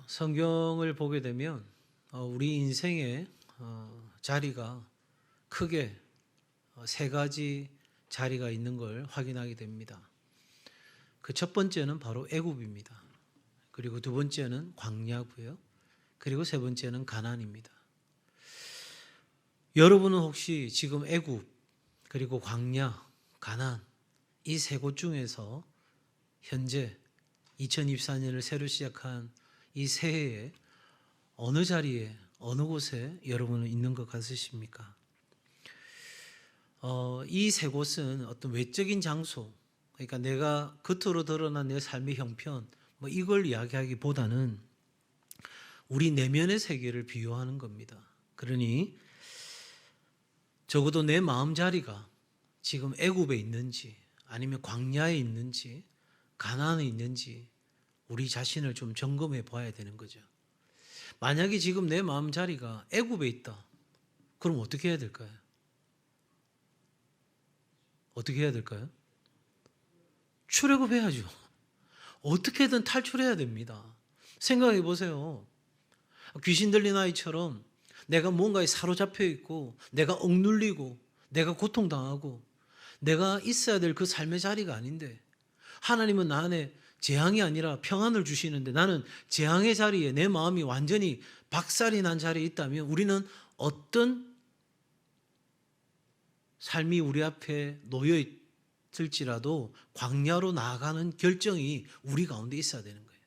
성경을 보게 되면 우리 인생의 자리가 크게 세 가지 자리가 있는 걸 확인하게 됩니다. 그 첫 번째는 바로 애굽입니다. 그리고 두 번째는 광야고요. 그리고 세 번째는 가나안입니다. 여러분은 혹시 지금 애굽 그리고 광야, 가나안 이 세 곳 중에서 현재 2024년을 새로 시작한 이 새해에 어느 자리에 어느 곳에 여러분은 있는 것 같으십니까? 이 세 곳은 어떤 외적인 장소, 그러니까 내가 겉으로 드러난 내 삶의 형편 이걸 이야기하기보다는 우리 내면의 세계를 비유하는 겁니다. 그러니 적어도 내 마음자리가 지금 애굽에 있는지 아니면 광야에 있는지 가나안에 있는지 우리 자신을 좀 점검해 봐야 되는 거죠. 만약에 지금 내 마음자리가 애굽에 있다. 그럼 어떻게 해야 될까요? 어떻게 해야 될까요? 출애굽해야죠. 어떻게든 탈출해야 됩니다. 생각해 보세요. 귀신 들린 아이처럼 내가 뭔가에 사로잡혀 있고 내가 억눌리고 내가 고통당하고 내가 있어야 될 그 삶의 자리가 아닌데 하나님은 나 안에 재앙이 아니라 평안을 주시는데 나는 재앙의 자리에 내 마음이 완전히 박살이 난 자리에 있다면 우리는 어떤 삶이 우리 앞에 놓여 있을지라도 광야로 나아가는 결정이 우리 가운데 있어야 되는 거예요.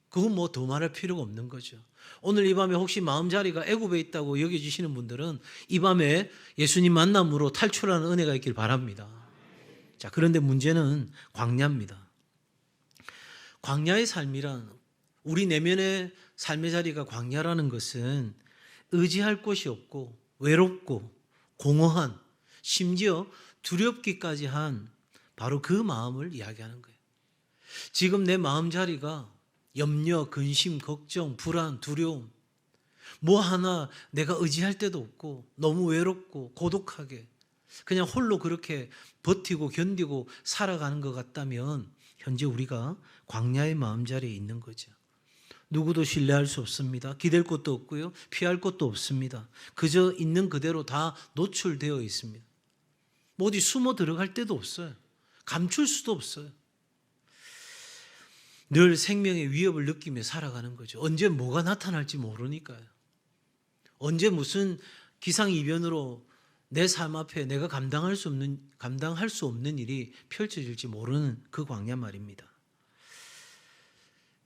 그건 더 말할 필요가 없는 거죠. 오늘 이 밤에 혹시 마음자리가 애굽에 있다고 여겨지시는 분들은 이 밤에 예수님 만남으로 탈출하는 은혜가 있길 바랍니다. 자, 그런데 문제는 광야입니다. 광야의 삶이란 우리 내면의 삶의 자리가 광야라는 것은 의지할 곳이 없고 외롭고 공허한 심지어 두렵기까지 한 바로 그 마음을 이야기하는 거예요. 지금 내 마음 자리가 염려, 근심, 걱정, 불안, 두려움 뭐 하나 내가 의지할 데도 없고 너무 외롭고 고독하게 그냥 홀로 그렇게 버티고 견디고 살아가는 것 같다면 현재 우리가 광야의 마음자리에 있는 거죠. 누구도 신뢰할 수 없습니다. 기댈 곳도 없고요. 피할 곳도 없습니다. 그저 있는 그대로 다 노출되어 있습니다. 어디 숨어 들어갈 데도 없어요. 감출 수도 없어요. 늘 생명의 위협을 느끼며 살아가는 거죠. 언제 뭐가 나타날지 모르니까요. 언제 무슨 기상이변으로 내 삶 앞에 내가 감당할 수 없는 일이 펼쳐질지 모르는 그 광야 말입니다.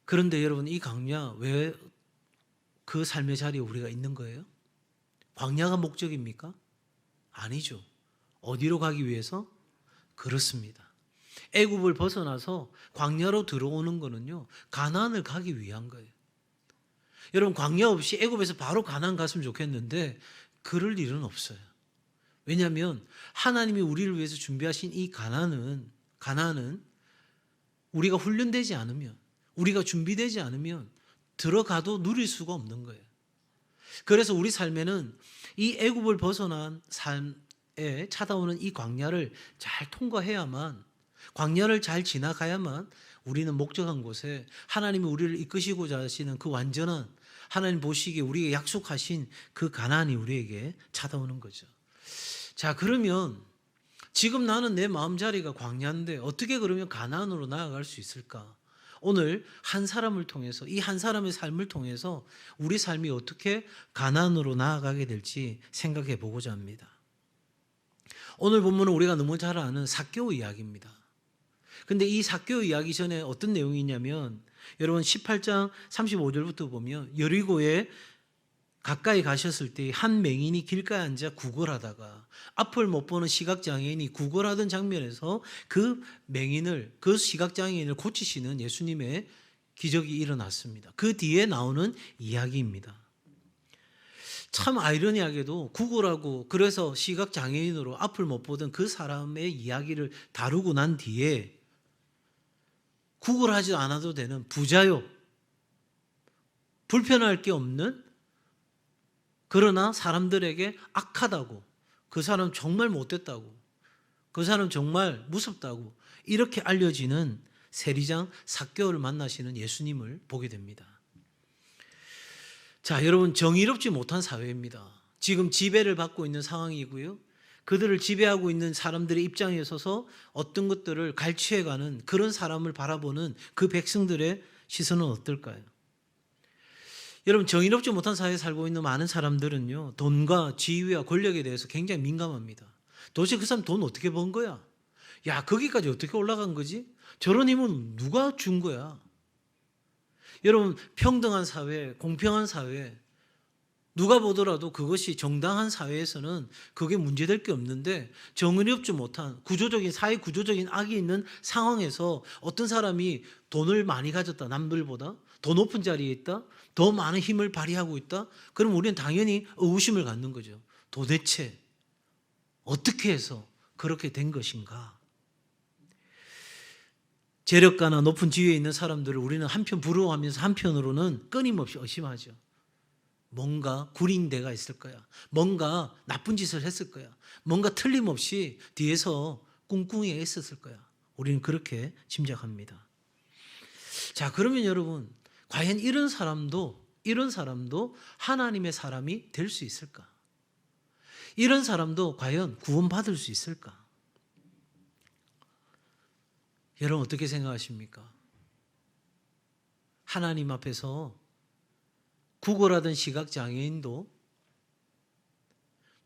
그런데 여러분 이 광야 왜 그 삶의 자리에 우리가 있는 거예요? 광야가 목적입니까? 아니죠. 어디로 가기 위해서? 그렇습니다. 애굽을 벗어나서 광야로 들어오는 거는요. 가나안을 가기 위한 거예요. 여러분 광야 없이 애굽에서 바로 가나안 갔으면 좋겠는데 그럴 일은 없어요. 왜냐하면 하나님이 우리를 위해서 준비하신 이 가나안은 우리가 훈련되지 않으면 우리가 준비되지 않으면 들어가도 누릴 수가 없는 거예요. 그래서 우리 삶에는 이 애굽을 벗어난 삶에 찾아오는 이 광야를 잘 통과해야만 광야를 잘 지나가야만 우리는 목적한 곳에 하나님이 우리를 이끄시고자 하시는 그 완전한 하나님 보시기에 우리에게 약속하신 그 가나안이 우리에게 찾아오는 거죠. 자, 그러면 지금 나는 내 마음자리가 광야인데 어떻게 그러면 가나안으로 나아갈 수 있을까? 오늘 한 사람을 통해서 이 한 사람의 삶을 통해서 우리 삶이 어떻게 가나안으로 나아가게 될지 생각해 보고자 합니다. 오늘 본문은 우리가 너무 잘 아는 삭개오 이야기입니다. 근데 이 삭개오 이야기 전에 어떤 내용이 있냐면 여러분 18장 35절부터 보면 여리고에 가까이 가셨을 때 한 맹인이 길가에 앉아 구걸하다가 앞을 못 보는 시각장애인이 구걸하던 장면에서 그 시각장애인을 고치시는 예수님의 기적이 일어났습니다. 그 뒤에 나오는 이야기입니다. 참 아이러니하게도 구걸하고 그래서 시각장애인으로 앞을 못 보던 그 사람의 이야기를 다루고 난 뒤에 구걸하지 않아도 되는 부자요, 불편할 게 없는 그러나 사람들에게 악하다고 그 사람 정말 못됐다고 그 사람 정말 무섭다고 이렇게 알려지는 세리장 삭개오를 만나시는 예수님을 보게 됩니다. 자, 여러분, 정의롭지 못한 사회입니다. 지금 지배를 받고 있는 상황이고요. 그들을 지배하고 있는 사람들의 입장에 서서 어떤 것들을 갈취해가는 그런 사람을 바라보는 그 백성들의 시선은 어떨까요? 여러분, 정의롭지 못한 사회에 살고 있는 많은 사람들은요, 돈과 지위와 권력에 대해서 굉장히 민감합니다. 도대체 그 사람 돈 어떻게 번 거야? 야, 거기까지 어떻게 올라간 거지? 저런 힘은 누가 준 거야? 여러분, 평등한 사회, 공평한 사회, 누가 보더라도 그것이 정당한 사회에서는 그게 문제될 게 없는데, 정의롭지 못한 구조적인 사회 구조적인 악이 있는 상황에서 어떤 사람이 돈을 많이 가졌다, 남들보다 더 높은 자리에 있다, 더 많은 힘을 발휘하고 있다, 그럼 우리는 당연히 의구심을 갖는 거죠. 도대체 어떻게 해서 그렇게 된 것인가? 재력가나 높은 지위에 있는 사람들을 우리는 한편 부러워하면서 한편으로는 끊임없이 의심하죠. 뭔가 구린데가 있을 거야. 뭔가 나쁜 짓을 했을 거야. 뭔가 틀림없이 뒤에서 꿍꿍이 있었을 거야. 우리는 그렇게 짐작합니다. 자, 그러면 여러분, 과연 이런 사람도 하나님의 사람이 될 수 있을까? 이런 사람도 과연 구원받을 수 있을까? 여러분, 어떻게 생각하십니까? 하나님 앞에서 구걸하던 시각장애인도,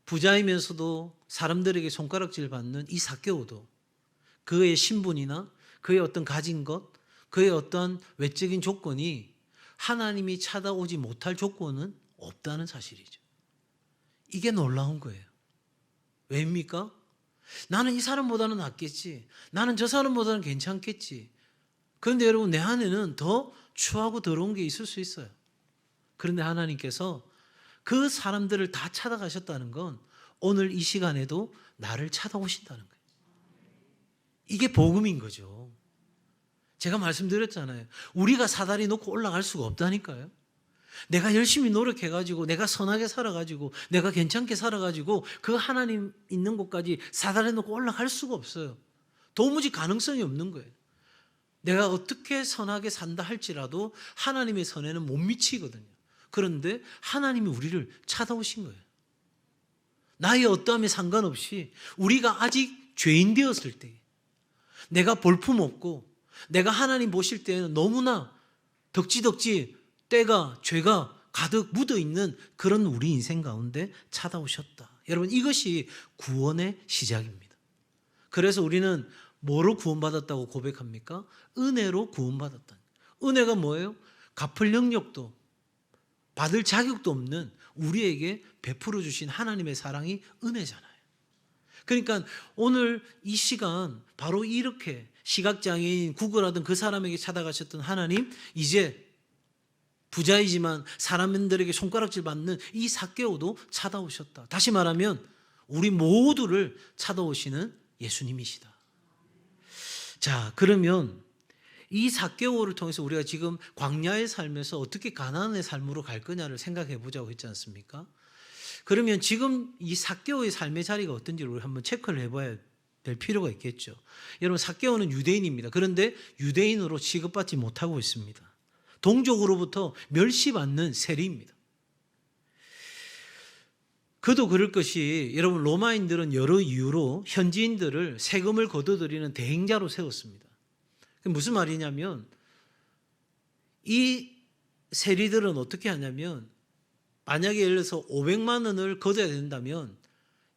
부자이면서도 사람들에게 손가락질 받는 이 삭개오도, 그의 신분이나 그의 어떤 가진 것, 그의 어떤 외적인 조건이 하나님이 찾아오지 못할 조건은 없다는 사실이죠. 이게 놀라운 거예요. 왜입니까? 나는 이 사람보다는 낫겠지. 나는 저 사람보다는 괜찮겠지. 그런데 여러분, 내 안에는 더 추하고 더러운 게 있을 수 있어요. 그런데 하나님께서 그 사람들을 다 찾아가셨다는 건 오늘 이 시간에도 나를 찾아오신다는 거예요. 이게 복음인 거죠. 제가 말씀드렸잖아요. 우리가 사다리 놓고 올라갈 수가 없다니까요. 내가 열심히 노력해가지고, 내가 선하게 살아가지고, 내가 괜찮게 살아가지고 그 하나님 있는 곳까지 사다리 놓고 올라갈 수가 없어요. 도무지 가능성이 없는 거예요. 내가 어떻게 선하게 산다 할지라도 하나님의 선에는 못 미치거든요. 그런데 하나님이 우리를 찾아오신 거예요. 나의 어떠함에 상관없이 우리가 아직 죄인 되었을 때, 내가 볼품없고 내가 하나님 보실 때는 너무나 덕지덕지 때가, 죄가 가득 묻어있는 그런 우리 인생 가운데 찾아오셨다. 여러분, 이것이 구원의 시작입니다. 그래서 우리는 뭐로 구원받았다고 고백합니까? 은혜로 구원받았다. 은혜가 뭐예요? 갚을 능력도 받을 자격도 없는 우리에게 베풀어 주신 하나님의 사랑이 은혜잖아요. 그러니까 오늘 이 시간 바로 이렇게 시각장애인 구걸하던 그 사람에게 찾아가셨던 하나님, 이제 부자이지만 사람들에게 손가락질 받는 이 삭개오도 찾아오셨다. 다시 말하면 우리 모두를 찾아오시는 예수님이시다. 자, 그러면 이 삭개오를 통해서 우리가 지금 광야의 삶에서 어떻게 가나안의 삶으로 갈 거냐를 생각해 보자고 했지 않습니까? 그러면 지금 이 삭개오의 삶의 자리가 어떤지를 우리 한번 체크를 해봐야 될 필요가 있겠죠. 여러분, 삭개오는 유대인입니다. 그런데 유대인으로 취급받지 못하고 있습니다. 동족으로부터 멸시받는 세리입니다. 그도 그럴 것이, 여러분, 로마인들은 여러 이유로 현지인들을 세금을 거둬들이는 대행자로 세웠습니다. 무슨 말이냐면, 이 세리들은 어떻게 하냐면, 만약에 예를 들어서 500만 원을 거둬야 된다면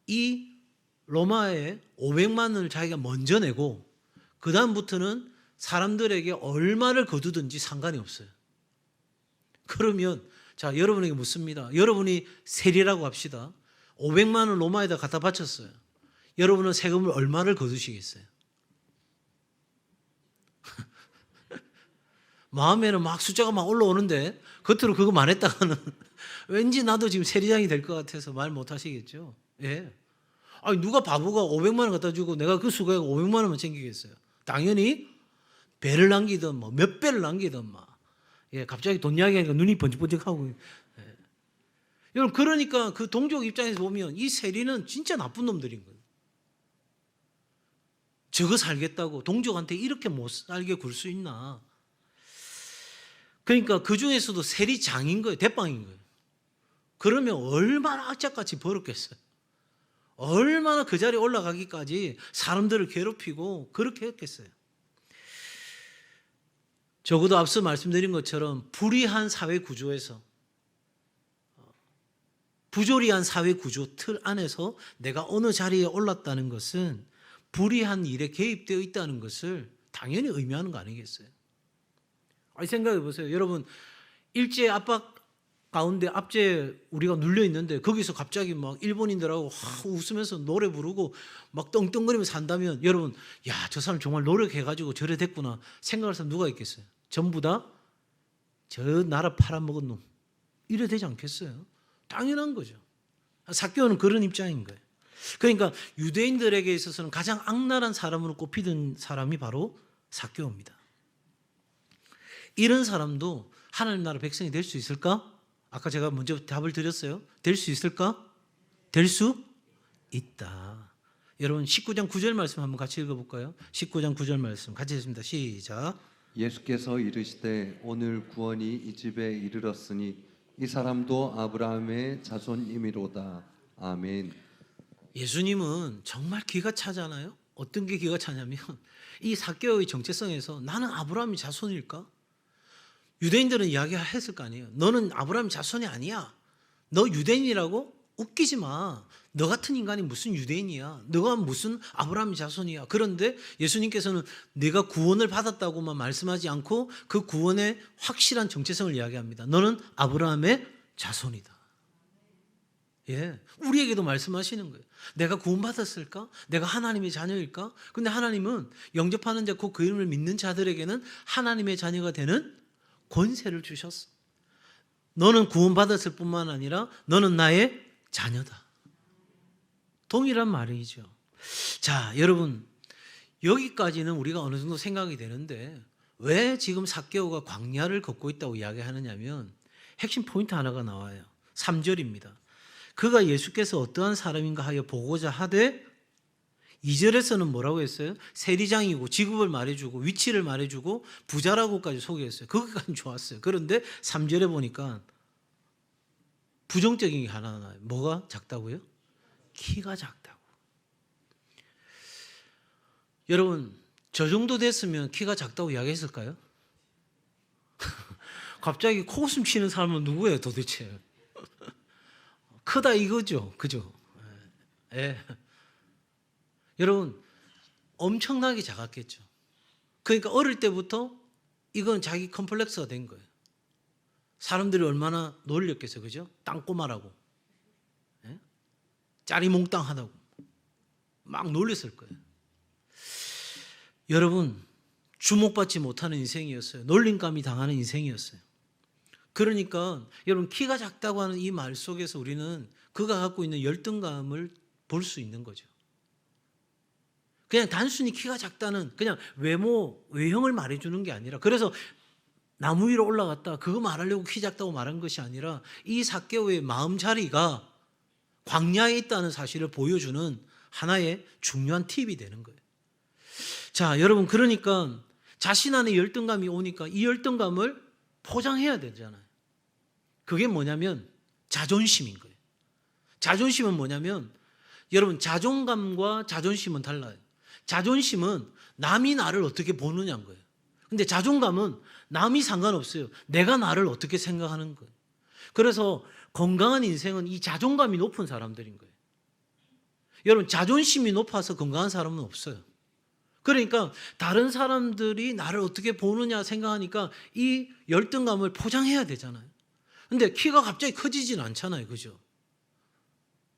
이 로마에 500만 원을 자기가 먼저 내고 그 다음부터는 사람들에게 얼마를 거두든지 상관이 없어요. 그러면 자, 여러분에게 묻습니다. 여러분이 세리라고 합시다. 500만 원 로마에다 갖다 바쳤어요. 여러분은 세금을 얼마를 거두시겠어요? 마음에는 막 숫자가 막 올라오는데 겉으로 그거만 했다가는 왠지 나도 지금 세리장이 될 것 같아서 말 못 하시겠죠. 예. 아니, 누가 바보가 500만 원 갖다 주고 내가 그 수고에 500만 원만 챙기겠어요? 당연히 배를 남기든 뭐 몇 배를 남기든 막. 예, 갑자기 돈 이야기하니까 눈이 번쩍번쩍하고. 예. 여러분, 그러니까 그 동족 입장에서 보면 이 세리는 진짜 나쁜 놈들인 거예요. 저거 살겠다고 동족한테 이렇게 못 살게 굴 수 있나? 그러니까 그 중에서도 세리장인 거예요. 대빵인 거예요. 그러면 얼마나 악착같이 벌었겠어요. 얼마나 그 자리에 올라가기까지 사람들을 괴롭히고 그렇게 했겠어요. 적어도 앞서 말씀드린 것처럼 불의한 사회 구조에서, 부조리한 사회 구조 틀 안에서 내가 어느 자리에 올랐다는 것은 불의한 일에 개입되어 있다는 것을 당연히 의미하는 거 아니겠어요? 아니, 생각해 보세요. 여러분, 일제 압박 가운데 앞제 우리가 눌려 있는데 거기서 갑자기 막 일본인들하고 웃으면서 노래 부르고 막 떵떵거리면서 산다면 여러분, 야, 저 사람 정말 노력해가지고 저래 됐구나 생각할 사람 누가 있겠어요? 전부 다 저 나라 팔아먹은 놈 이래 되지 않겠어요? 당연한 거죠. 삭개오는 그런 입장인 거예요. 그러니까 유대인들에게 있어서는 가장 악랄한 사람으로 꼽히던 사람이 바로 삭개오입니다. 이런 사람도 하나님 나라 백성이 될 수 있을까? 아까 제가 먼저 답을 드렸어요. 될 수 있을까? 될 수 있다. 여러분 19장 9절 말씀 한번 같이 읽어볼까요? 19장 9절 말씀 같이 읽습니다. 시작. 예수께서 이르시되 오늘 구원이 이 집에 이르렀으니 이 사람도 아브라함의 자손이미로다. 아멘. 예수님은 정말 기가 차잖아요. 어떤 게 기가 차냐면 이 삭개오의 정체성에서 나는 아브라함의 자손일까? 유대인들은 이야기했을 거 아니에요. 너는 아브라함 자손이 아니야. 너 유대인이라고? 웃기지 마. 너 같은 인간이 무슨 유대인이야. 너가 무슨 아브라함 자손이야. 그런데 예수님께서는 내가 구원을 받았다고만 말씀하지 않고 그 구원의 확실한 정체성을 이야기합니다. 너는 아브라함의 자손이다. 예, 우리에게도 말씀하시는 거예요. 내가 구원받았을까? 내가 하나님의 자녀일까? 근데 하나님은 영접하는 자, 곧 그 이름을 믿는 자들에게는 하나님의 자녀가 되는 권세를 주셨어. 너는 구원받았을 뿐만 아니라 너는 나의 자녀다. 동일한 말이죠. 자, 여러분, 여기까지는 우리가 어느 정도 생각이 되는데 왜 지금 삭개오가 광야를 걷고 있다고 이야기하느냐면 핵심 포인트 하나가 나와요. 3절입니다. 그가 예수께서 어떠한 사람인가 하여 보고자 하되, 2절에서는 뭐라고 했어요? 세리장이고 직업을 말해주고 위치를 말해주고 부자라고까지 소개했어요. 그것까지 좋았어요. 그런데 3절에 보니까 부정적인 게 하나 나와요. 뭐가 작다고요? 키가 작다고. 여러분, 저 정도 됐으면 키가 작다고 이야기했을까요? 갑자기 코웃음 치는 사람은 누구예요 도대체? 크다 이거죠. 그죠? 예. 여러분, 엄청나게 작았겠죠. 그러니까 어릴 때부터 이건 자기 컴플렉스가 된 거예요. 사람들이 얼마나 놀렸겠어요. 그죠? 땅꼬마라고. 예? 짜리몽땅하다고. 막 놀렸을 거예요. 여러분, 주목받지 못하는 인생이었어요. 놀림감이 당하는 인생이었어요. 그러니까 여러분, 키가 작다고 하는 이 말 속에서 우리는 그가 갖고 있는 열등감을 볼 수 있는 거죠. 그냥 단순히 키가 작다는 그냥 외형을 말해주는 게 아니라, 그래서 나무 위로 올라갔다 그거 말하려고 키 작다고 말한 것이 아니라 이 삭개오의 마음자리가 광야에 있다는 사실을 보여주는 하나의 중요한 팁이 되는 거예요. 자, 여러분, 그러니까 자신 안에 열등감이 오니까 이 열등감을 포장해야 되잖아요. 그게 뭐냐면 자존심인 거예요. 자존심은 뭐냐면, 여러분, 자존감과 자존심은 달라요. 자존심은 남이 나를 어떻게 보느냐인 거예요. 근데 자존감은 남이 상관없어요. 내가 나를 어떻게 생각하는 거예요. 그래서 건강한 인생은 이 자존감이 높은 사람들인 거예요. 여러분, 자존심이 높아서 건강한 사람은 없어요. 그러니까 다른 사람들이 나를 어떻게 보느냐 생각하니까 이 열등감을 포장해야 되잖아요. 근데 키가 갑자기 커지진 않잖아요. 그죠?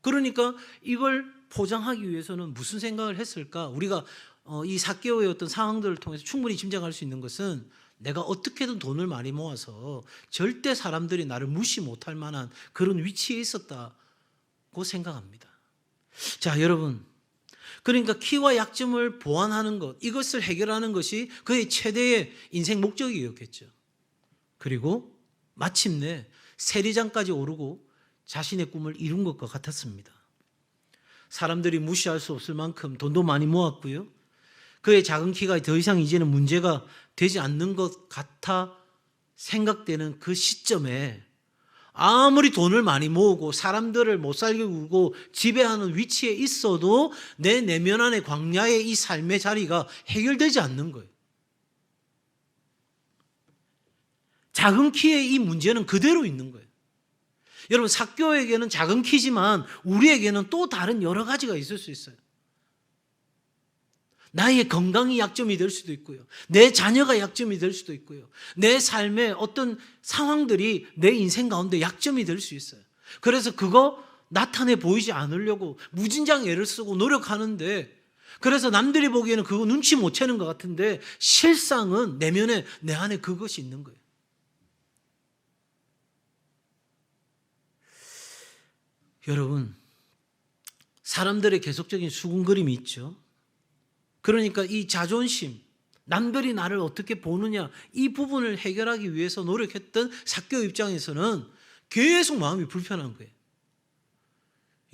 그러니까 이걸 포장하기 위해서는 무슨 생각을 했을까? 우리가 이 삭개오의 어떤 상황들을 통해서 충분히 짐작할 수 있는 것은 내가 어떻게든 돈을 많이 모아서 절대 사람들이 나를 무시 못할 만한 그런 위치에 있었다고 생각합니다. 자, 여러분, 그러니까 키와 약점을 보완하는 것, 이것을 해결하는 것이 그의 최대의 인생 목적이었겠죠. 그리고 마침내 세리장까지 오르고 자신의 꿈을 이룬 것과 같았습니다. 사람들이 무시할 수 없을 만큼 돈도 많이 모았고요. 그의 작은 키가 더 이상 이제는 문제가 되지 않는 것 같아 생각되는 그 시점에 아무리 돈을 많이 모으고 사람들을 못 살게 굴고 지배하는 위치에 있어도 내 내면 안의 광야의 이 삶의 자리가 해결되지 않는 거예요. 작은 키의 이 문제는 그대로 있는 거예요. 여러분, 삭개오에게는 작은 키지만 우리에게는 또 다른 여러 가지가 있을 수 있어요. 나의 건강이 약점이 될 수도 있고요. 내 자녀가 약점이 될 수도 있고요. 내 삶의 어떤 상황들이 내 인생 가운데 약점이 될 수 있어요. 그래서 그거 나타내 보이지 않으려고 무진장 애를 쓰고 노력하는데, 그래서 남들이 보기에는 그거 눈치 못 채는 것 같은데 실상은 내면에 내 안에 그것이 있는 거예요. 여러분, 사람들의 계속적인 수군거림이 있죠. 그러니까 이 자존심, 남들이 나를 어떻게 보느냐, 이 부분을 해결하기 위해서 노력했던 삭개오 입장에서는 계속 마음이 불편한 거예요.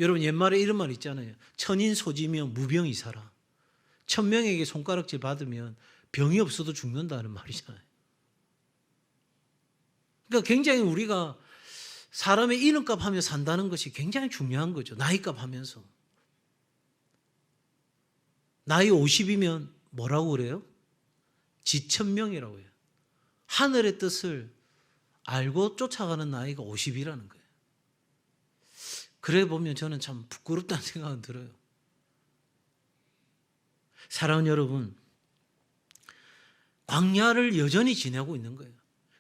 여러분, 옛말에 이런 말 있잖아요. 천인소지며 무병이사라. 1000명에게 손가락질 받으면 병이 없어도 죽는다는 말이잖아요. 그러니까 굉장히 우리가 사람의 이름값 하며 산다는 것이 굉장히 중요한 거죠. 나이값 하면서. 나이 50이면 뭐라고 그래요? 지천명이라고 해요. 하늘의 뜻을 알고 쫓아가는 나이가 50이라는 거예요. 그래 보면 저는 참 부끄럽다는 생각은 들어요. 사랑하는 여러분, 광야를 여전히 지내고 있는 거예요.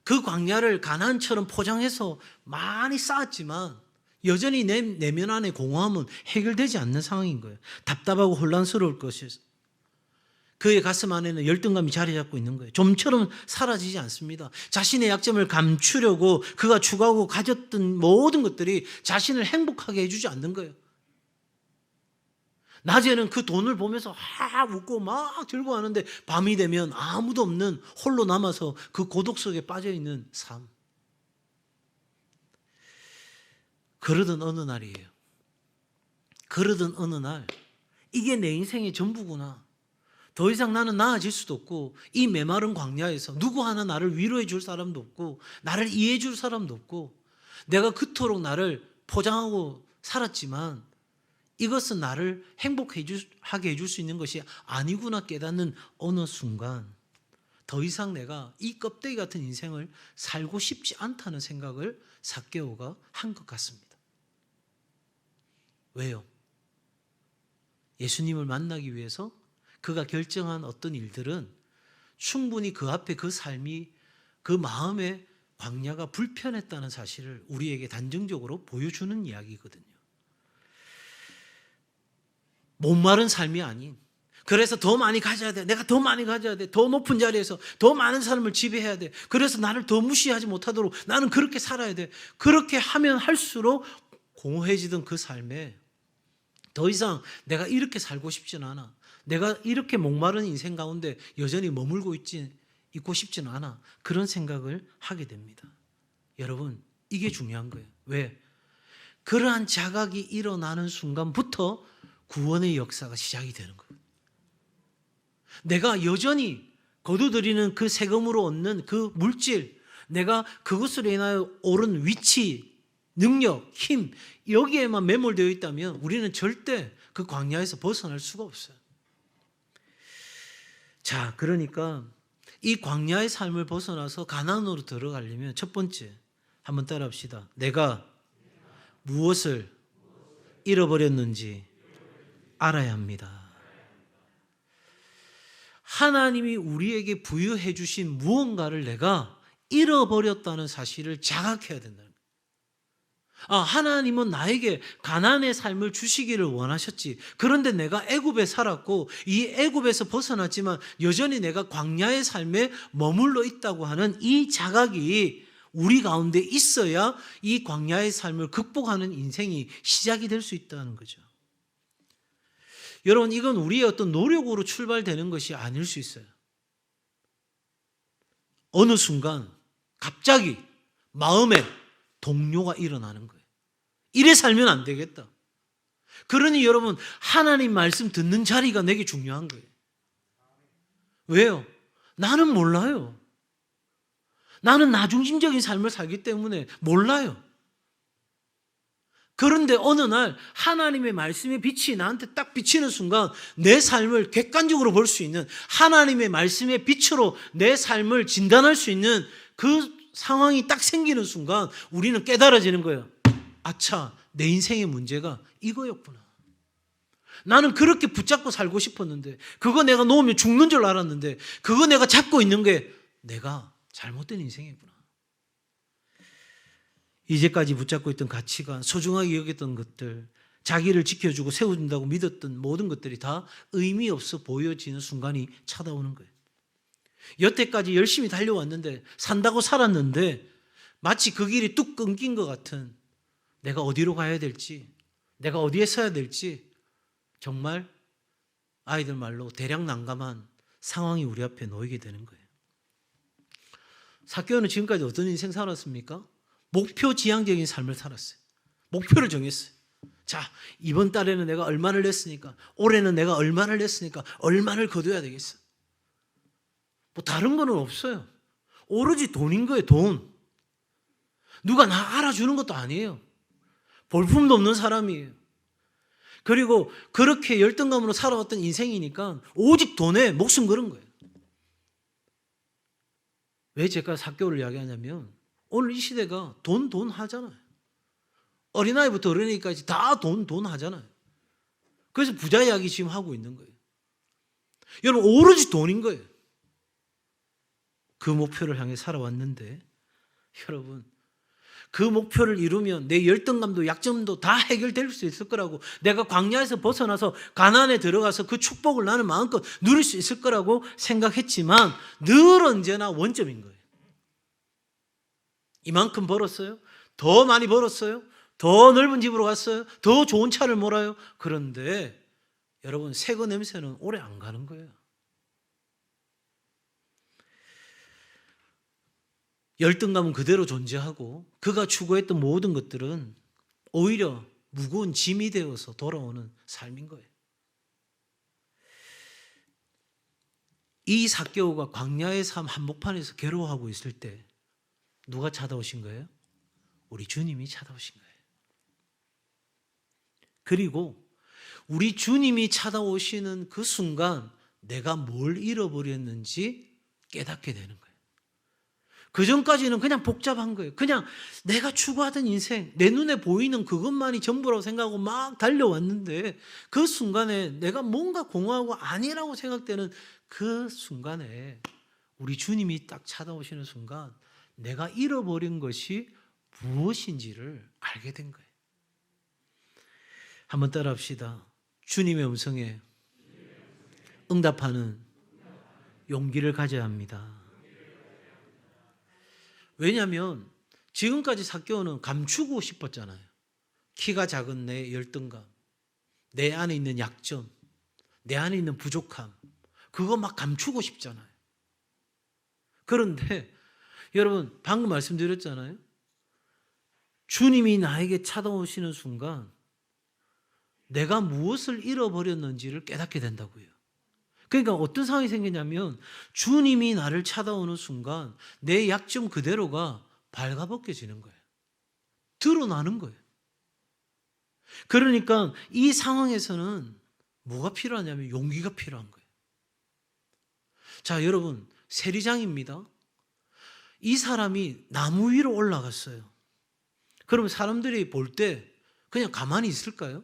그 광야를 가나안처럼 포장해서 많이 쌓았지만 여전히 내 내면 안의 공허함은 해결되지 않는 상황인 거예요. 답답하고 혼란스러울 것이에요. 그의 가슴 안에는 열등감이 자리 잡고 있는 거예요. 좀처럼 사라지지 않습니다. 자신의 약점을 감추려고 그가 추구하고 가졌던 모든 것들이 자신을 행복하게 해주지 않는 거예요. 낮에는 그 돈을 보면서 웃고 막 즐거워하는데 밤이 되면 아무도 없는 홀로 남아서 그 고독 속에 빠져있는 삶. 그러던 어느 날이에요. 그러던 어느 날, 이게 내 인생의 전부구나. 더 이상 나는 나아질 수도 없고, 이 메마른 광야에서 누구 하나 나를 위로해 줄 사람도 없고, 나를 이해해 줄 사람도 없고, 내가 그토록 나를 포장하고 살았지만 이것은 나를 행복하게 해줄 수 있는 것이 아니구나 깨닫는 어느 순간, 더 이상 내가 이 껍데기 같은 인생을 살고 싶지 않다는 생각을 삭개오가 한 것 같습니다. 왜요? 예수님을 만나기 위해서 그가 결정한 어떤 일들은 충분히 그 앞에 그 삶이, 그 마음의 광야가 불편했다는 사실을 우리에게 단정적으로 보여주는 이야기거든요. 목마른 삶이 아닌, 그래서 더 많이 가져야 돼. 내가 더 많이 가져야 돼. 더 높은 자리에서 더 많은 사람을 지배해야 돼. 그래서 나를 더 무시하지 못하도록 나는 그렇게 살아야 돼. 그렇게 하면 할수록 공허해지던 그 삶에 더 이상 내가 이렇게 살고 싶지는 않아. 내가 이렇게 목마른 인생 가운데 여전히 머물고 있고 싶지는 않아. 그런 생각을 하게 됩니다. 여러분, 이게 중요한 거예요. 왜? 그러한 자각이 일어나는 순간부터 구원의 역사가 시작이 되는 거예요. 내가 여전히 거두들이는 그 세금으로 얻는 그 물질, 내가 그것으로 인하여 오른 위치, 능력, 힘, 여기에만 매몰되어 있다면 우리는 절대 그 광야에서 벗어날 수가 없어요. 자, 그러니까 이 광야의 삶을 벗어나서 가나안으로 들어가려면 첫 번째, 한번 따라합시다. 내가 무엇을 잃어버렸는지 알아야 합니다. 하나님이 우리에게 부여해 주신 무언가를 내가 잃어버렸다는 사실을 자각해야 된다는 거예요. 하나님은 나에게 가나안의 삶을 주시기를 원하셨지. 그런데 내가 애굽에 살았고 이 애굽에서 벗어났지만 여전히 내가 광야의 삶에 머물러 있다고 하는 이 자각이 우리 가운데 있어야 이 광야의 삶을 극복하는 인생이 시작이 될 수 있다는 거죠. 여러분, 이건 우리의 어떤 노력으로 출발되는 것이 아닐 수 있어요. 어느 순간 갑자기 마음에 동요가 일어나는 거예요. 이래 살면 안 되겠다. 그러니 여러분, 하나님 말씀 듣는 자리가 내게 중요한 거예요. 왜요? 나는 몰라요. 나는 나중심적인 삶을 살기 때문에 몰라요. 그런데 어느 날 하나님의 말씀의 빛이 나한테 딱 비치는 순간 내 삶을 객관적으로 볼 수 있는, 하나님의 말씀의 빛으로 내 삶을 진단할 수 있는 그 상황이 딱 생기는 순간 우리는 깨달아지는 거예요. 아차, 내 인생의 문제가 이거였구나. 나는 그렇게 붙잡고 살고 싶었는데, 그거 내가 놓으면 죽는 줄 알았는데, 그거 내가 잡고 있는 게 내가 잘못된 인생이구나. 이제까지 붙잡고 있던 가치관, 소중하게 여겼던 것들, 자기를 지켜주고 세워준다고 믿었던 모든 것들이 다 의미 없어 보여지는 순간이 찾아오는 거예요. 여태까지 열심히 달려왔는데, 산다고 살았는데 마치 그 길이 뚝 끊긴 것 같은, 내가 어디로 가야 될지, 내가 어디에 서야 될지 정말 아이들 말로 대략 난감한 상황이 우리 앞에 놓이게 되는 거예요. 삭개오는 지금까지 어떤 인생 살았습니까? 목표 지향적인 삶을 살았어요. 목표를 정했어요. 자, 이번 달에는 내가 얼마를 냈으니까, 올해는 내가 얼마를 냈으니까 얼마를 거둬야 되겠어. 뭐 다른 거는 없어요. 오로지 돈인 거예요. 돈. 누가 나 알아주는 것도 아니에요. 볼품도 없는 사람이에요. 그리고 그렇게 열등감으로 살아왔던 인생이니까 오직 돈에 목숨 걸은 거예요. 왜 제가 삭개오를 이야기하냐면, 오늘 이 시대가 돈 하잖아요. 어린아이부터 어린이까지 다 돈 하잖아요. 그래서 부자 이야기 지금 하고 있는 거예요. 여러분, 오로지 돈인 거예요. 그 목표를 향해 살아왔는데, 여러분, 그 목표를 이루면 내 열등감도 약점도 다 해결될 수 있을 거라고, 내가 광야에서 벗어나서 가나안에 들어가서 그 축복을 나는 마음껏 누릴 수 있을 거라고 생각했지만 늘 언제나 원점인 거예요. 이만큼 벌었어요? 더 많이 벌었어요? 더 넓은 집으로 갔어요? 더 좋은 차를 몰아요? 그런데 여러분, 새거 냄새는 오래 안 가는 거예요. 열등감은 그대로 존재하고 그가 추구했던 모든 것들은 오히려 무거운 짐이 되어서 돌아오는 삶인 거예요. 이 삭개오가 광야의 삶 한복판에서 괴로워하고 있을 때 누가 찾아오신 거예요? 우리 주님이 찾아오신 거예요. 그리고 우리 주님이 찾아오시는 그 순간 내가 뭘 잃어버렸는지 깨닫게 되는 거예요. 그 전까지는 그냥 복잡한 거예요. 그냥 내가 추구하던 인생, 내 눈에 보이는 그것만이 전부라고 생각하고 막 달려왔는데, 그 순간에 내가 뭔가 공허하고 아니라고 생각되는 그 순간에 우리 주님이 딱 찾아오시는 순간 내가 잃어버린 것이 무엇인지를 알게 된 거예요. 한번 따라 합시다. 주님의 음성에 응답하는 용기를 가져야 합니다. 왜냐하면 지금까지 삭개오는 감추고 싶었잖아요. 키가 작은 내 열등감, 내 안에 있는 약점, 내 안에 있는 부족함, 그거 막 감추고 싶잖아요. 그런데 여러분, 방금 말씀드렸잖아요. 주님이 나에게 찾아오시는 순간 내가 무엇을 잃어버렸는지를 깨닫게 된다고요. 그러니까 어떤 상황이 생기냐면, 주님이 나를 찾아오는 순간 내 약점 그대로가 발가벗겨지는 거예요. 드러나는 거예요. 그러니까 이 상황에서는 뭐가 필요하냐면 용기가 필요한 거예요. 자, 여러분, 세리장입니다. 이 사람이 나무 위로 올라갔어요. 그러면 사람들이 볼 때 그냥 가만히 있을까요?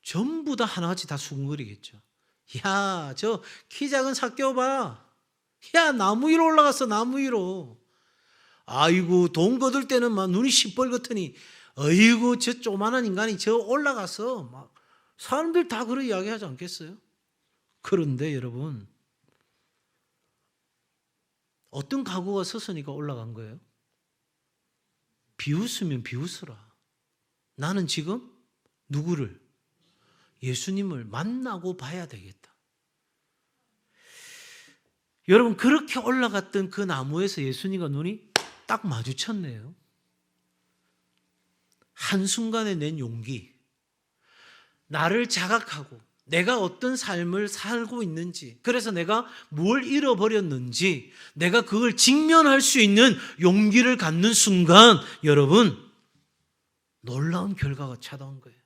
전부 다 하나같이 다 수근거리겠죠. 야, 저 키 작은 삭개오 봐. 야, 나무 위로 올라갔어, 나무 위로. 아이고, 돈 거둘 때는 막 눈이 시뻘겋더니, 어이구, 저 조만한 인간이 저 올라가서 막, 사람들 다 그런 이야기 하지 않겠어요? 그런데 여러분, 어떤 각오가 섰으니까 올라간 거예요? 비웃으면 비웃어라. 나는 지금 누구를? 예수님을 만나고 봐야 되겠다. 여러분, 그렇게 올라갔던 그 나무에서 예수님과 눈이 딱 마주쳤네요. 한순간에 낸 용기, 나를 자각하고 내가 어떤 삶을 살고 있는지, 그래서 내가 뭘 잃어버렸는지 내가 그걸 직면할 수 있는 용기를 갖는 순간 여러분 놀라운 결과가 찾아온 거예요.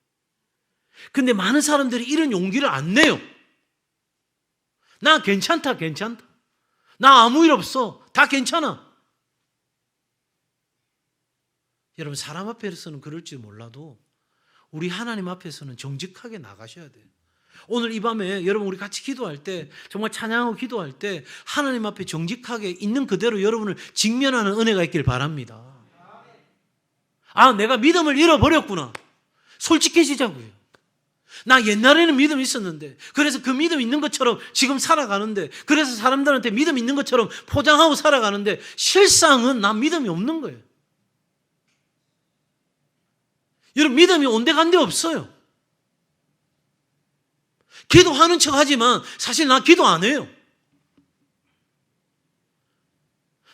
근데 많은 사람들이 이런 용기를 안 내요. 나 괜찮다. 나 아무 일 없어. 다 괜찮아. 여러분 사람 앞에서는 그럴지 몰라도 우리 하나님 앞에서는 정직하게 나가셔야 돼요. 오늘 이 밤에 여러분 우리 같이 기도할 때 정말 찬양하고 기도할 때 하나님 앞에 정직하게 있는 그대로 여러분을 직면하는 은혜가 있길 바랍니다. 아, 내가 믿음을 잃어버렸구나. 솔직해지자고요. 나 옛날에는 믿음이 있었는데 그래서 그 믿음 있는 것처럼 지금 살아가는데 그래서 사람들한테 믿음 있는 것처럼 포장하고 살아가는데 실상은 나 믿음이 없는 거예요. 여러분 믿음이 온데간데 없어요. 기도하는 척 하지만 사실 나 기도 안 해요.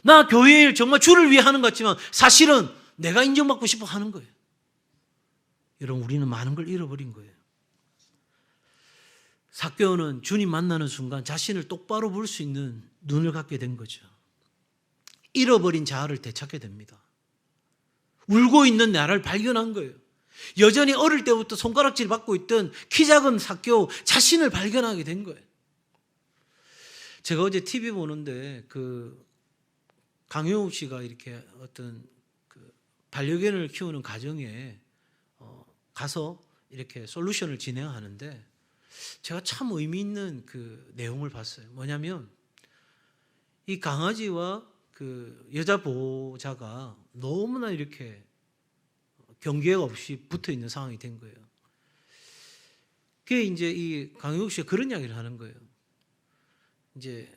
나 교회 일 정말 주를 위해 하는 것 같지만 사실은 내가 인정받고 싶어 하는 거예요. 여러분 우리는 많은 걸 잃어버린 거예요. 삭개오는 주님 만나는 순간 자신을 똑바로 볼 수 있는 눈을 갖게 된 거죠. 잃어버린 자아를 되찾게 됩니다. 울고 있는 나를 발견한 거예요. 여전히 어릴 때부터 손가락질 받고 있던 키 작은 삭개오 자신을 발견하게 된 거예요. 제가 어제 TV 보는데 그 강효욱 씨가 이렇게 어떤 그 반려견을 키우는 가정에 가서 이렇게 솔루션을 진행하는데 제가 참 의미 있는 그 내용을 봤어요. 뭐냐면 이 강아지와 그 여자 보호자가 너무나 이렇게 경계가 없이 붙어 있는 상황이 된 거예요. 그게 이제 이 강효욱 씨가 그런 이야기를 하는 거예요. 이제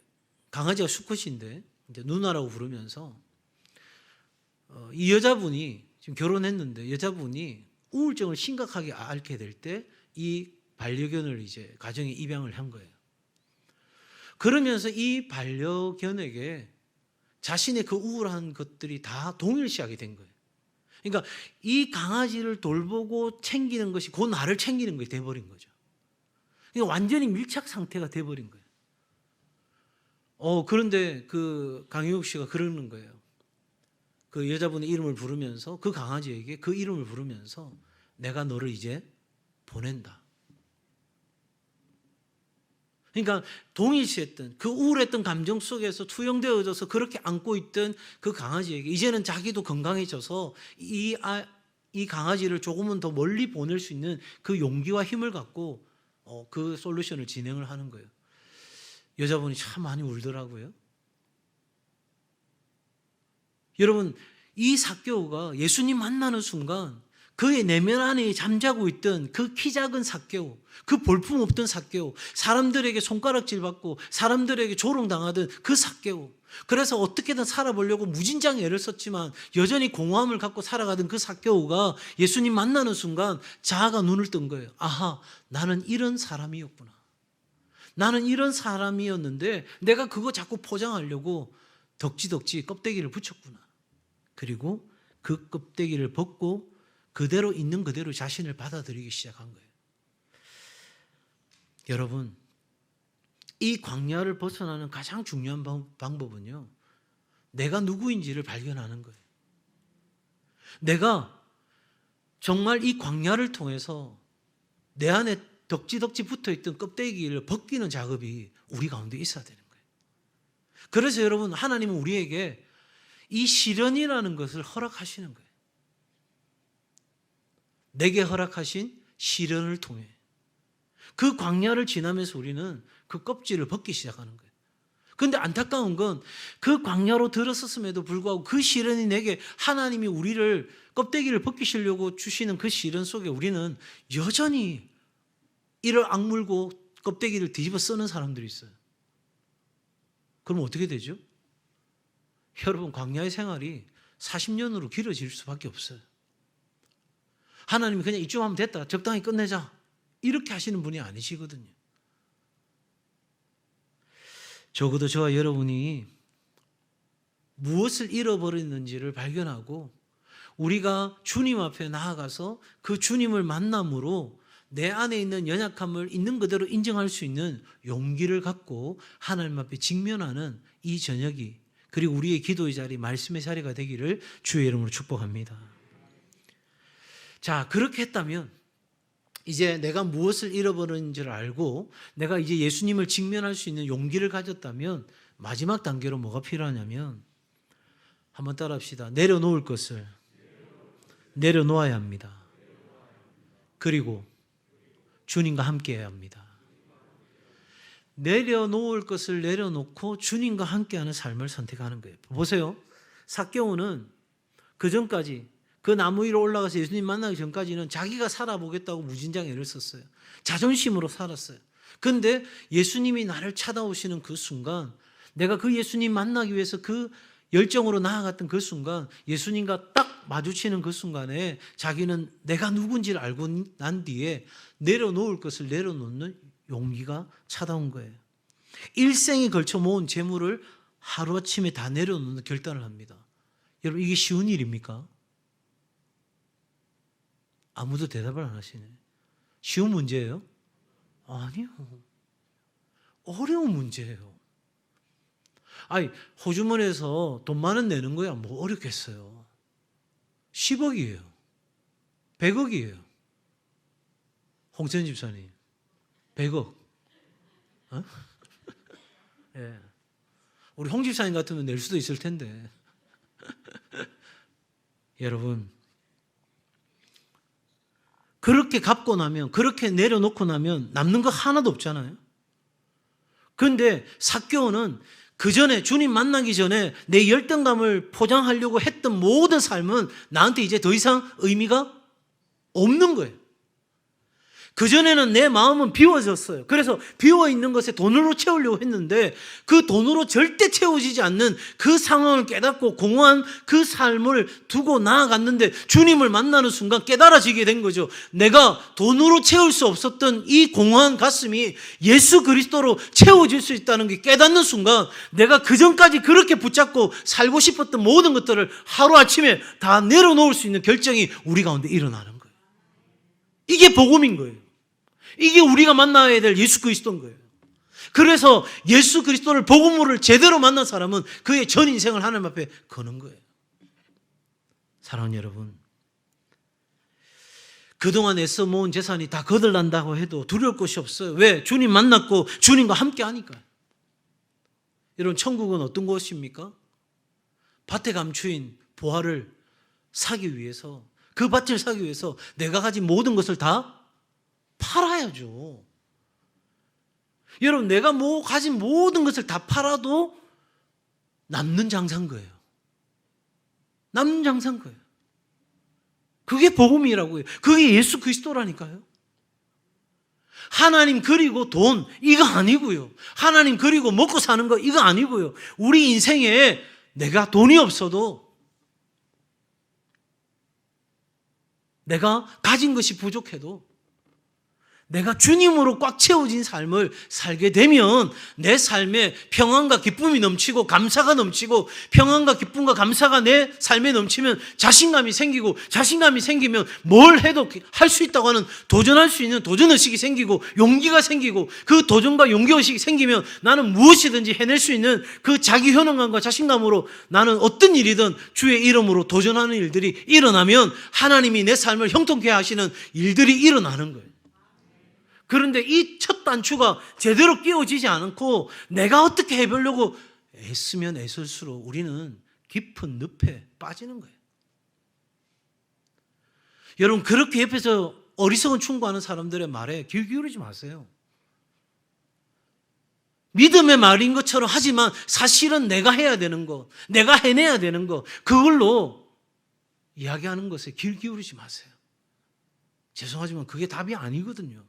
강아지가 수컷인데 이제 누나라고 부르면서 이 여자분이 지금 결혼했는데 여자분이 우울증을 심각하게 앓게 될 때 이 반려견을 이제 가정에 입양을 한 거예요. 그러면서 이 반려견에게 자신의 그 우울한 것들이 다 동일시하게 된 거예요. 그러니까 이 강아지를 돌보고 챙기는 것이 그 나를 챙기는 것이 돼버린 거죠. 그러니까 완전히 밀착 상태가 돼버린 거예요. 그런데 그 강효욱 씨가 그러는 거예요. 그 여자분의 이름을 부르면서 그 강아지에게 그 이름을 부르면서 내가 너를 이제 보낸다. 그러니까 동일시했던 그 우울했던 감정 속에서 투영되어져서 그렇게 안고 있던 그 강아지에게 이제는 자기도 건강해져서 이 강아지를 조금은 더 멀리 보낼 수 있는 그 용기와 힘을 갖고 그 솔루션을 진행을 하는 거예요. 여자분이 참 많이 울더라고요. 여러분 이 삭개오가 예수님 만나는 순간 그의 내면 안에 잠자고 있던 그 키 작은 삭개오, 그 볼품 없던 삭개오, 사람들에게 손가락질 받고 사람들에게 조롱당하던 그 삭개오, 그래서 어떻게든 살아보려고 무진장 애를 썼지만 여전히 공허함을 갖고 살아가던 그 삭개오가 예수님 만나는 순간 자아가 눈을 뜬 거예요. 아하, 나는 이런 사람이었구나. 나는 이런 사람이었는데 내가 그거 자꾸 포장하려고 덕지덕지 껍데기를 붙였구나. 그리고 그 껍데기를 벗고 그대로 있는 그대로 자신을 받아들이기 시작한 거예요. 여러분, 이 광야를 벗어나는 가장 중요한 방법은요, 내가 누구인지를 발견하는 거예요. 내가 정말 이 광야를 통해서 내 안에 덕지덕지 붙어있던 껍데기를 벗기는 작업이 우리 가운데 있어야 되는 거예요. 그래서 여러분, 하나님은 우리에게 이 시련이라는 것을 허락하시는 거예요. 내게 허락하신 시련을 통해 그 광야를 지나면서 우리는 그 껍질을 벗기 시작하는 거예요. 그런데 안타까운 건 그 광야로 들어섰음에도 불구하고 그 시련이 내게 하나님이 우리를 껍데기를 벗기시려고 주시는 그 시련 속에 우리는 여전히 이를 악물고 껍데기를 뒤집어 쓰는 사람들이 있어요. 그럼 어떻게 되죠? 여러분, 광야의 생활이 40년으로 길어질 수밖에 없어요. 하나님이 그냥 이쯤 하면 됐다, 적당히 끝내자, 이렇게 하시는 분이 아니시거든요. 적어도 저와 여러분이 무엇을 잃어버렸는지를 발견하고 우리가 주님 앞에 나아가서 그 주님을 만남으로 내 안에 있는 연약함을 있는 그대로 인정할 수 있는 용기를 갖고 하나님 앞에 직면하는 이 저녁이, 그리고 우리의 기도의 자리, 말씀의 자리가 되기를 주의 이름으로 축복합니다. 자, 그렇게 했다면 이제 내가 무엇을 잃어버렸는지를 알고 내가 이제 예수님을 직면할 수 있는 용기를 가졌다면 마지막 단계로 뭐가 필요하냐면, 한번 따라합시다. 내려놓을 것을 내려놓아야 합니다. 그리고 주님과 함께 해야 합니다. 내려놓을 것을 내려놓고 주님과 함께하는 삶을 선택하는 거예요. 보세요. 삭개오는 그 전까지, 그 나무 위로 올라가서 예수님 만나기 전까지는 자기가 살아보겠다고 무진장 애를 썼어요. 자존심으로 살았어요. 그런데 예수님이 나를 찾아오시는 그 순간, 내가 그 예수님 만나기 위해서 그 열정으로 나아갔던 그 순간, 예수님과 딱 마주치는 그 순간에 자기는 내가 누군지를 알고 난 뒤에 내려놓을 것을 내려놓는 용기가 찾아온 거예요. 일생에 걸쳐 모은 재물을 하루아침에 다 내려놓는 결단을 합니다. 여러분, 이게 쉬운 일입니까? 아무도 대답을 안 하시네. 쉬운 문제예요? 아니요. 어려운 문제예요. 아니, 호주머니에서 돈 만 원 내는 거야 뭐 어렵겠어요. 10억이에요. 100억이에요. 홍천 집사님, 100억. 어? 예. 우리 홍 집사님 같으면 낼 수도 있을 텐데. 여러분, 그렇게 갚고 나면, 그렇게 내려놓고 나면 남는 거 하나도 없잖아요. 그런데 삭개오는 그 전에, 주님 만나기 전에 내 열등감을 포장하려고 했던 모든 삶은 나한테 이제 더 이상 의미가 없는 거예요. 그전에는 내 마음은 비워졌어요. 그래서 비워있는 것에 돈으로 채우려고 했는데 그 돈으로 절대 채워지지 않는 그 상황을 깨닫고 공허한 그 삶을 두고 나아갔는데, 주님을 만나는 순간 깨달아지게 된 거죠. 내가 돈으로 채울 수 없었던 이 공허한 가슴이 예수 그리스도로 채워질 수 있다는 게 깨닫는 순간, 내가 그전까지 그렇게 붙잡고 살고 싶었던 모든 것들을 하루아침에 다 내려놓을 수 있는 결정이 우리 가운데 일어나는 거예요. 이게 복음인 거예요. 이게 우리가 만나야 될 예수 그리스도인 거예요. 그래서 예수 그리스도를, 복음을 제대로 만난 사람은 그의 전 인생을 하나님 앞에 거는 거예요. 사랑하는 여러분, 그동안 애써 모은 재산이 다 거들난다고 해도 두려울 것이 없어요. 왜? 주님 만났고 주님과 함께 하니까. 여러분, 천국은 어떤 곳입니까? 밭에 감추인 보화를 사기 위해서, 그 밭을 사기 위해서 내가 가진 모든 것을 다 팔아야죠. 여러분, 내가 가진 모든 것을 다 팔아도 남는 장사인 거예요. 남는 장사인 거예요. 그게 복음이라고요. 그게 예수 그리스도라니까요. 하나님 그리고 돈, 이거 아니고요. 하나님 그리고 먹고 사는 거, 이거 아니고요. 우리 인생에 내가 돈이 없어도, 내가 가진 것이 부족해도 내가 주님으로 꽉 채워진 삶을 살게 되면 내 삶에 평안과 기쁨이 넘치고 감사가 넘치고, 평안과 기쁨과 감사가 내 삶에 넘치면 자신감이 생기고, 자신감이 생기면 뭘 해도 할 수 있다고 하는, 도전할 수 있는 도전의식이 생기고 용기가 생기고, 그 도전과 용기의식이 생기면 나는 무엇이든지 해낼 수 있는 그 자기 효능감과 자신감으로 나는 어떤 일이든 주의 이름으로 도전하는 일들이 일어나면 하나님이 내 삶을 형통케 하시는 일들이 일어나는 거예요. 그런데 이 첫 단추가 제대로 끼워지지 않고 내가 어떻게 해보려고 애쓰면 애쓸수록 우리는 깊은 늪에 빠지는 거예요. 여러분, 그렇게 옆에서 어리석은 충고하는 사람들의 말에 귀 기울이지 마세요. 믿음의 말인 것처럼 하지만 사실은 내가 해야 되는 거, 내가 해내야 되는 거, 그걸로 이야기하는 것에 귀 기울이지 마세요. 죄송하지만 그게 답이 아니거든요.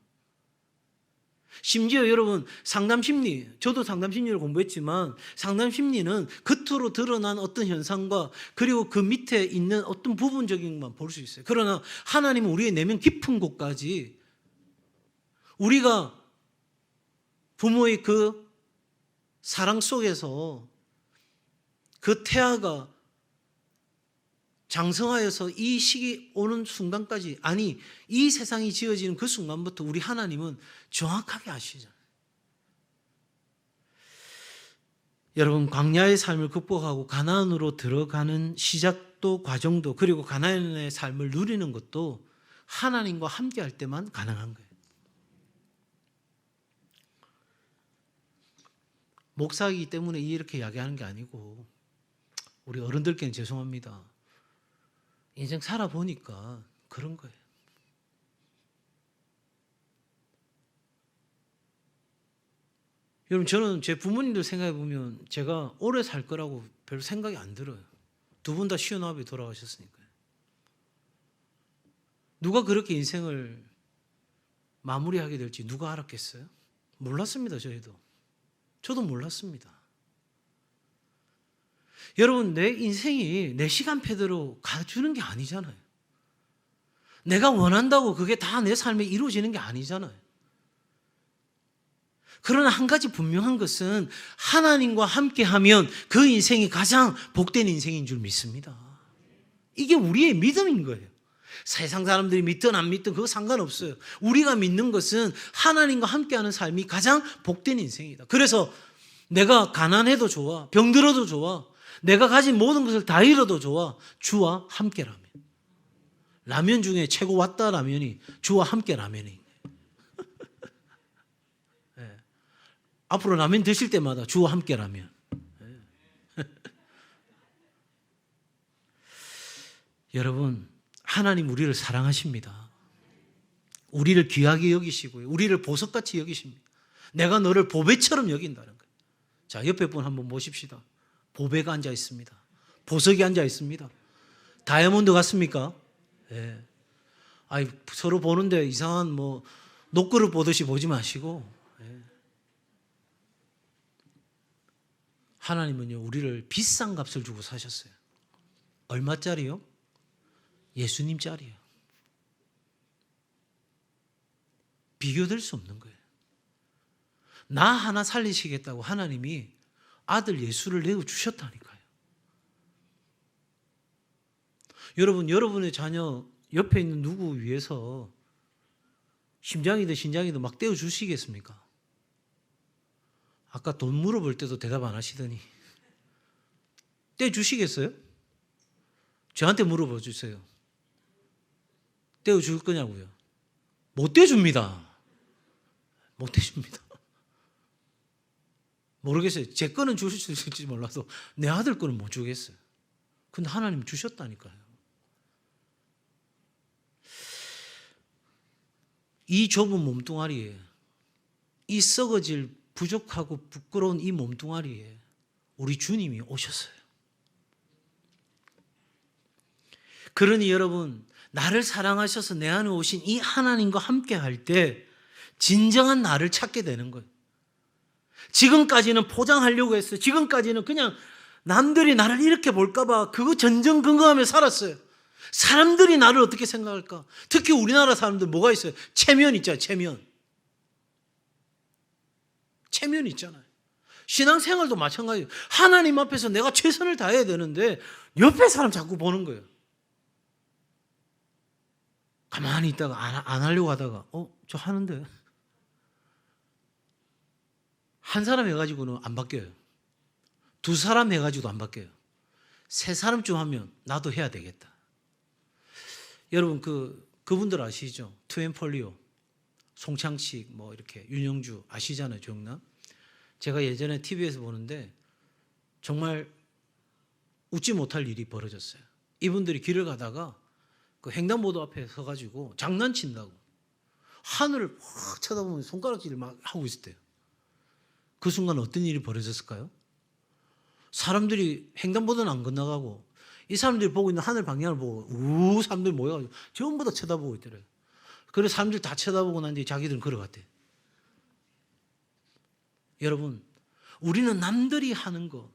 심지어 여러분, 상담심리, 저도 상담심리를 공부했지만 상담심리는 겉으로 드러난 어떤 현상과 그리고 그 밑에 있는 어떤 부분적인 것만 볼 수 있어요. 그러나 하나님은 우리의 내면 깊은 곳까지, 우리가 부모의 그 사랑 속에서 그 태아가 장성하여서 이 시기 오는 순간까지, 아니 이 세상이 지어지는 그 순간부터 우리 하나님은 정확하게 아시잖아요. 여러분, 광야의 삶을 극복하고 가나안으로 들어가는 시작도 과정도, 그리고 가나안의 삶을 누리는 것도 하나님과 함께 할 때만 가능한 거예요. 목사이기 때문에 이렇게 이야기하는 게 아니고 우리 어른들께는 죄송합니다. 인생 살아보니까 그런 거예요. 여러분, 저는 제 부모님들 생각해 보면 제가 오래 살 거라고 별로 생각이 안 들어요. 두 분 다 시원하게 돌아가셨으니까요. 누가 그렇게 인생을 마무리하게 될지 누가 알았겠어요? 몰랐습니다. 저도 몰랐습니다. 여러분, 내 인생이 내 시간표대로 가주는 게 아니잖아요. 내가 원한다고 그게 다 내 삶에 이루어지는 게 아니잖아요. 그러나 한 가지 분명한 것은 하나님과 함께하면 그 인생이 가장 복된 인생인 줄 믿습니다. 이게 우리의 믿음인 거예요. 세상 사람들이 믿든 안 믿든 그거 상관없어요. 우리가 믿는 것은 하나님과 함께하는 삶이 가장 복된 인생이다. 그래서 내가 가난해도 좋아, 병들어도 좋아, 내가 가진 모든 것을 다 잃어도 좋아, 주와 함께라면. 라면 중에 최고 왔다 라면이 주와 함께 라면이. 네. 앞으로 라면 드실 때마다 주와 함께 라면. 네. 여러분, 하나님 우리를 사랑하십니다. 우리를 귀하게 여기시고요, 우리를 보석같이 여기십니다. 내가 너를 보배처럼 여긴다는 거예요. 자, 옆에 분 한번 모십시다. 보배가 앉아 있습니다. 보석이 앉아 있습니다. 다이아몬드 같습니까? 예. 아이, 서로 보는데 이상한 녹그릇 보듯이 보지 마시고, 예. 하나님은요, 우리를 비싼 값을 주고 사셨어요. 얼마짜리요? 예수님짜리요. 비교될 수 없는 거예요. 나 하나 살리시겠다고 하나님이 아들 예수를 내어주셨다니까요. 여러분, 여러분의 자녀 옆에 있는 누구 위해서 심장이든 신장이든 막 떼어주시겠습니까? 아까 돈 물어볼 때도 대답 안 하시더니 떼어주시겠어요? 저한테 물어봐 주세요. 떼어줄 거냐고요? 못 떼줍니다. 못 떼줍니다. 모르겠어요. 제 거는 주실 수 있을지 몰라도 내 아들 거는 못 주겠어요. 근데 하나님 주셨다니까요. 이 좁은 몸뚱아리에, 이 썩어질 부족하고 부끄러운 이 몸뚱아리에 우리 주님이 오셨어요. 그러니 여러분, 나를 사랑하셔서 내 안에 오신 이 하나님과 함께 할 때 진정한 나를 찾게 되는 거예요. 지금까지는 포장하려고 했어요. 지금까지는 그냥 남들이 나를 이렇게 볼까봐 그거 전전긍긍하며 살았어요. 사람들이 나를 어떻게 생각할까? 특히 우리나라 사람들 뭐가 있어요? 체면 있잖아요. 체면 있잖아요. 신앙생활도 마찬가지예요. 하나님 앞에서 내가 최선을 다해야 되는데 옆에 사람 자꾸 보는 거예요. 가만히 있다가 안 하려고 하다가 저 하는데 한 사람 해가지고는 안 바뀌어요. 두 사람 해가지고도 안 바뀌어요. 세 사람쯤 하면 나도 해야 되겠다. 여러분, 그분들 아시죠? 투앤폴리오, 송창식, 이렇게 윤영주 아시잖아요, 기억나? 제가 예전에 TV에서 보는데 정말 웃지 못할 일이 벌어졌어요. 이분들이 길을 가다가 그 횡단보도 앞에 서가지고 장난친다고 하늘을 확 쳐다보면 손가락질을 막 하고 있을 때요. 그 순간 어떤 일이 벌어졌을까요? 사람들이 횡단보도는 안 건너가고 이 사람들이 보고 있는 하늘 방향을 보고 사람들이 모여가지고 전부 다 쳐다보고 있더래요. 그래서 사람들이 다 쳐다보고 난 뒤에 자기들은 걸어갔대. 여러분, 우리는 남들이 하는 거,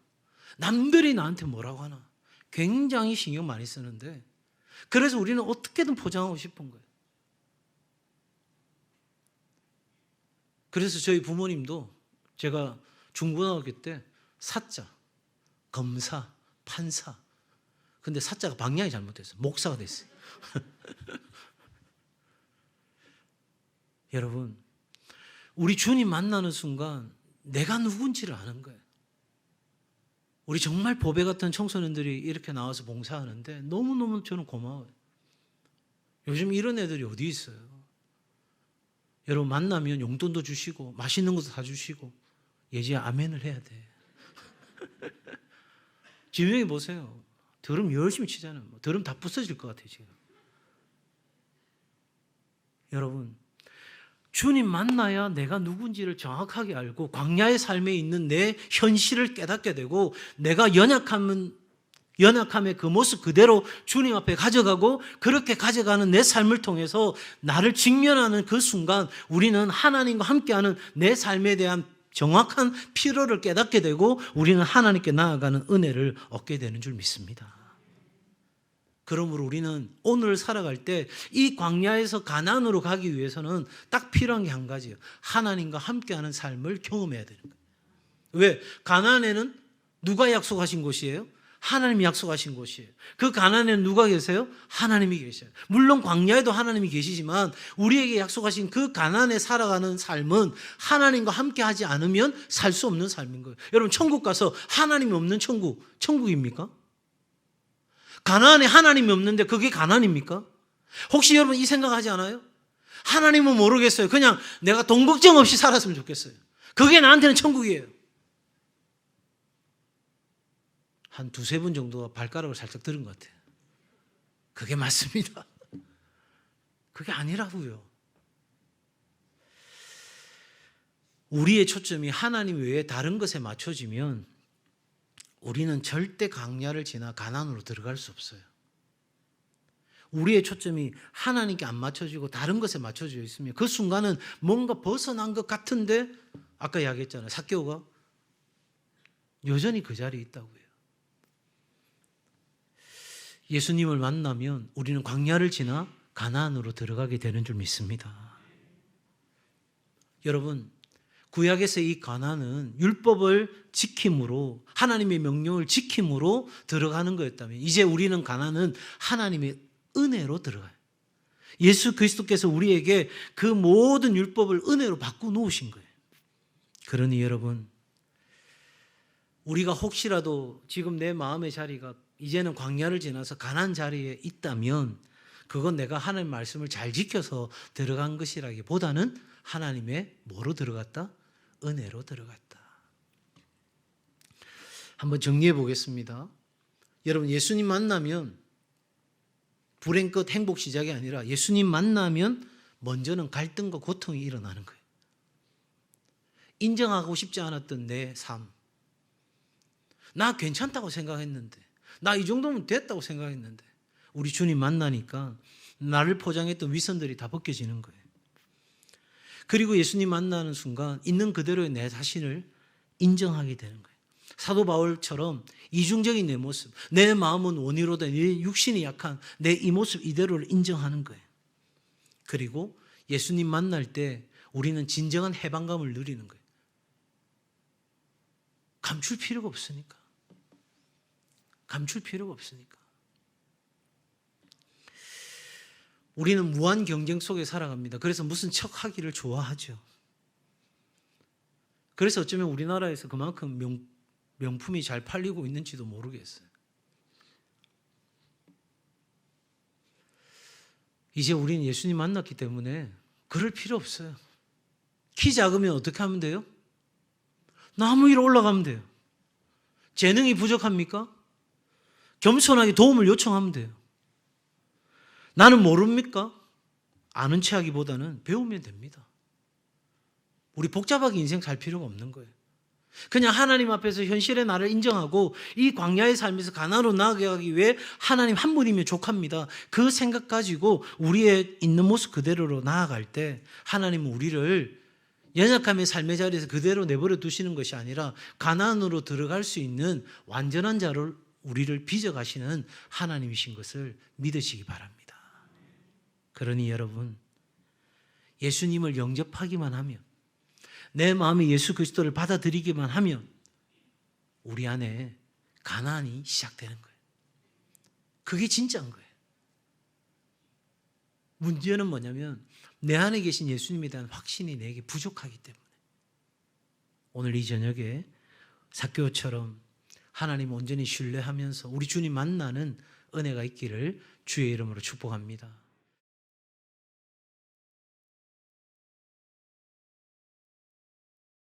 남들이 나한테 뭐라고 하나 굉장히 신경 많이 쓰는데, 그래서 우리는 어떻게든 포장하고 싶은 거예요. 그래서 저희 부모님도 제가 중고등학교 때 사자, 검사, 판사 근데 사자가 방향이 잘못됐어요. 목사가 됐어요. 여러분, 우리 주님 만나는 순간 내가 누군지를 아는 거예요. 우리 정말 보배 같은 청소년들이 이렇게 나와서 봉사하는데 너무너무 저는 고마워요. 요즘 이런 애들이 어디 있어요? 여러분 만나면 용돈도 주시고 맛있는 것도 다 주시고 예지야 아멘을 해야 돼. 지명이 보세요. 드럼 열심히 치잖아요. 드럼 다 부서질 것 같아요 지금. 여러분 주님 만나야 내가 누군지를 정확하게 알고 광야의 삶에 있는 내 현실을 깨닫게 되고 내가 연약함의 그 모습 그대로 주님 앞에 가져가고 그렇게 가져가는 내 삶을 통해서 나를 직면하는 그 순간 우리는 하나님과 함께하는 내 삶에 대한 정확한 필요를 깨닫게 되고 우리는 하나님께 나아가는 은혜를 얻게 되는 줄 믿습니다. 그러므로 우리는 오늘 살아갈 때 이 광야에서 가나안으로 가기 위해서는 딱 필요한 게 한 가지예요. 하나님과 함께하는 삶을 경험해야 되는 거예요. 왜? 가나안에는 누가 약속하신 곳이에요? 하나님이 약속하신 곳이에요. 그 가나안에는 누가 계세요? 하나님이 계셔요. 물론 광야에도 하나님이 계시지만 우리에게 약속하신 그 가나안에 살아가는 삶은 하나님과 함께하지 않으면 살 수 없는 삶인 거예요. 여러분 천국 가서 하나님이 없는 천국, 천국입니까? 가나안에 하나님이 없는데 그게 가나안입니까? 혹시 여러분 이 생각하지 않아요? 하나님은 모르겠어요. 그냥 내가 돈 걱정 없이 살았으면 좋겠어요. 그게 나한테는 천국이에요. 한 두세 분 정도가 발가락을 살짝 들은 것 같아요. 그게 맞습니다. 그게 아니라고요. 우리의 초점이 하나님 외에 다른 것에 맞춰지면 우리는 절대 광야를 지나 가나안으로 들어갈 수 없어요. 우리의 초점이 하나님께 안 맞춰지고 다른 것에 맞춰져 있으면 그 순간은 뭔가 벗어난 것 같은데 아까 이야기했잖아요. 삭개오가 여전히 그 자리에 있다고요. 예수님을 만나면 우리는 광야를 지나 가나안으로 들어가게 되는 줄 믿습니다. 여러분 구약에서 이 가나안은 율법을 지킴으로 하나님의 명령을 지킴으로 들어가는 거였다면 이제 우리는 가나안은 하나님의 은혜로 들어가요. 예수 그리스도께서 우리에게 그 모든 율법을 은혜로 바꿔놓으신 거예요. 그러니 여러분 우리가 혹시라도 지금 내 마음의 자리가 이제는 광야를 지나서 가나안 자리에 있다면 그건 내가 하나님 말씀을 잘 지켜서 들어간 것이라기보다는 하나님의 뭐로 들어갔다? 은혜로 들어갔다. 한번 정리해 보겠습니다. 여러분 예수님 만나면 불행 끝 행복 시작이 아니라 예수님 만나면 먼저는 갈등과 고통이 일어나는 거예요. 인정하고 싶지 않았던 내 삶. 나 괜찮다고 생각했는데 나 이 정도면 됐다고 생각했는데 우리 주님 만나니까 나를 포장했던 위선들이 다 벗겨지는 거예요. 그리고 예수님 만나는 순간 있는 그대로의 내 자신을 인정하게 되는 거예요. 사도 바울처럼 이중적인 내 모습, 내 마음은 원이로다, 내 육신이 약한 내 이 모습 이대로를 인정하는 거예요. 그리고 예수님 만날 때 우리는 진정한 해방감을 누리는 거예요. 감출 필요가 없으니까. 감출 필요가 없으니까. 우리는 무한 경쟁 속에 살아갑니다. 그래서 무슨 척하기를 좋아하죠. 그래서 어쩌면 우리나라에서 그만큼 명품이 잘 팔리고 있는지도 모르겠어요. 이제 우리는 예수님 만났기 때문에 그럴 필요 없어요. 키 작으면 어떻게 하면 돼요? 나무 위로 올라가면 돼요. 재능이 부족합니까? 겸손하게 도움을 요청하면 돼요. 나는 모릅니까? 아는 체 하기보다는 배우면 됩니다. 우리 복잡하게 인생 살 필요가 없는 거예요. 그냥 하나님 앞에서 현실의 나를 인정하고 이 광야의 삶에서 가나안으로 나아가기 위해 하나님 한 분이면 족합니다. 그 생각 가지고 우리의 있는 모습 그대로로 나아갈 때 하나님은 우리를 연약함의 삶의 자리에서 그대로 내버려 두시는 것이 아니라 가나안으로 들어갈 수 있는 완전한 자를 우리를 빚어가시는 하나님이신 것을 믿으시기 바랍니다. 그러니 여러분 예수님을 영접하기만 하면 내 마음에 예수 그리스도를 받아들이기만 하면 우리 안에 가나안이 시작되는 거예요. 그게 진짜인 거예요. 문제는 뭐냐면 내 안에 계신 예수님에 대한 확신이 내게 부족하기 때문에 오늘 이 저녁에 삭개오처럼 하나님 온전히 신뢰하면서 우리 주님 만나는 은혜가 있기를 주의 이름으로 축복합니다.